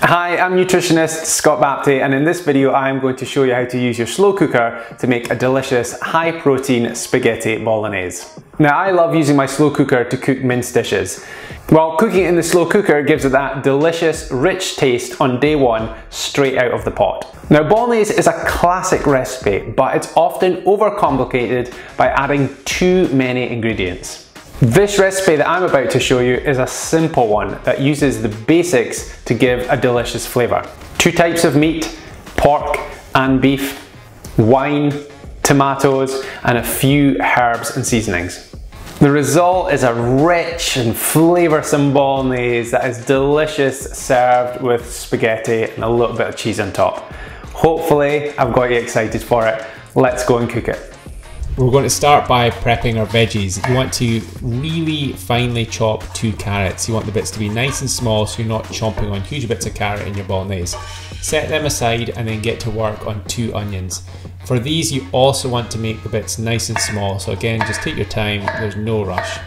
Hi, I'm nutritionist Scott Bapty, and in this video I'm going to show you how to use your slow cooker to make a delicious high protein spaghetti bolognese. Now, I love using my slow cooker to cook mince dishes. Well, cooking it in the slow cooker gives it that delicious rich taste on day one straight out of the pot. Now, bolognese is a classic recipe, but it's often overcomplicated by adding too many ingredients. This recipe that I'm about to show you is a simple one that uses the basics to give a delicious flavour. 2 types of meat, pork and beef, wine, tomatoes and a few herbs and seasonings. The result is a rich and flavoursome bolognese that is delicious served with spaghetti and a little bit of cheese on top. Hopefully I've got you excited for it. Let's go and cook it. We're going to start by prepping our veggies. You want to really finely chop 2 carrots. You want the bits to be nice and small so you're not chomping on huge bits of carrot in your bolognese. Set them aside and then get to work on 2 onions. For these you also want to make the bits nice and small, so again just take your time, there's no rush.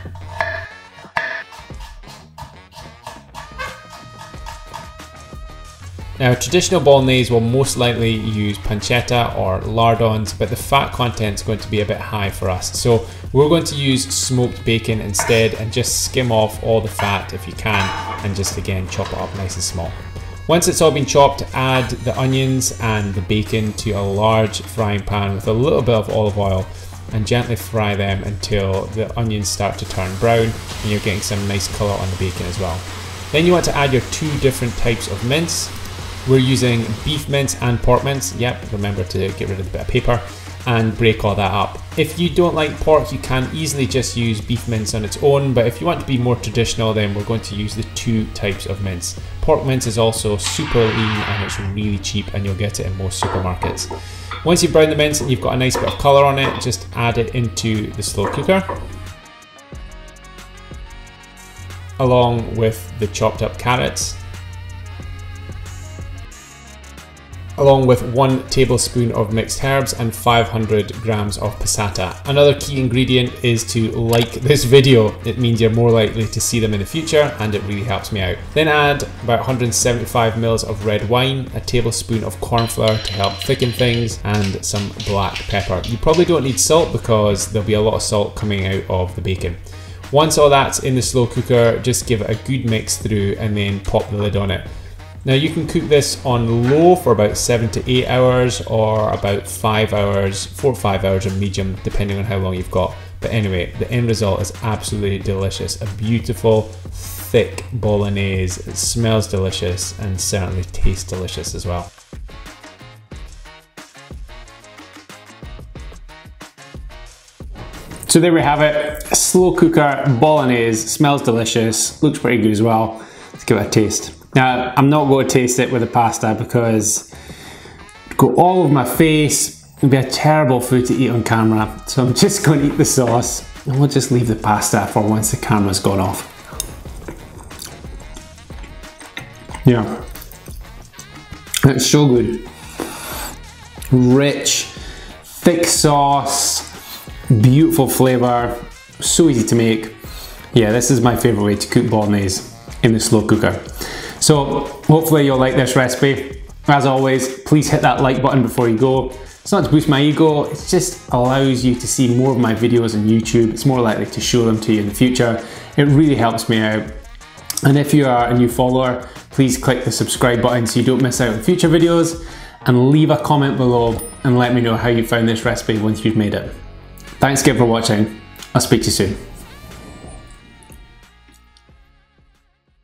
Now, traditional bolognese will most likely use pancetta or lardons, but the fat content is going to be a bit high for us. So we're going to use smoked bacon instead and just skim off all the fat if you can, and just again chop it up nice and small. Once it's all been chopped, add the onions and the bacon to a large frying pan with a little bit of olive oil and gently fry them until the onions start to turn brown and you're getting some nice colour on the bacon as well. Then you want to add your 2 different types of mince. We're using beef mince and pork mince. Yep, remember to get rid of the bit of paper and break all that up. If you don't like pork, you can easily just use beef mince on its own, but if you want to be more traditional, then we're going to use the 2 types of mince. Pork mince is also super lean and it's really cheap and you'll get it in most supermarkets. Once you've browned the mince and you've got a nice bit of colour on it, just add it into the slow cooker along with the chopped up carrots, along with 1 tablespoon of mixed herbs and 500 grams of passata. Another key ingredient is to like this video. It means you're more likely to see them in the future and it really helps me out. Then add about 175 ml of red wine, a tablespoon of corn flour to help thicken things, and some black pepper. You probably don't need salt because there'll be a lot of salt coming out of the bacon. Once all that's in the slow cooker, just give it a good mix through and then pop the lid on it. Now you can cook this on low for about 7 to 8 hours or about 5 hours, 4 to 5 hours on medium, depending on how long you've got. But anyway, the end result is absolutely delicious. A beautiful, thick bolognese. It smells delicious and certainly tastes delicious as well. So there we have it, slow cooker bolognese, smells delicious, looks pretty good as well. Let's give it a taste. Now, I'm not going to taste it with the pasta because it'd go all over my face. It'd be a terrible food to eat on camera. So I'm just going to eat the sauce and we'll just leave the pasta for once the camera's gone off. Yeah, it's so good. Rich, thick sauce, beautiful flavour, so easy to make. Yeah, this is my favourite way to cook bolognese, in the slow cooker. So hopefully you'll like this recipe. As always, please hit that like button before you go. It's not to boost my ego, it just allows you to see more of my videos on YouTube. It's more likely to show them to you in the future. It really helps me out. And if you are a new follower, please click the subscribe button so you don't miss out on future videos, and leave a comment below and let me know how you found this recipe once you've made it. Thanks again for watching. I'll speak to you soon.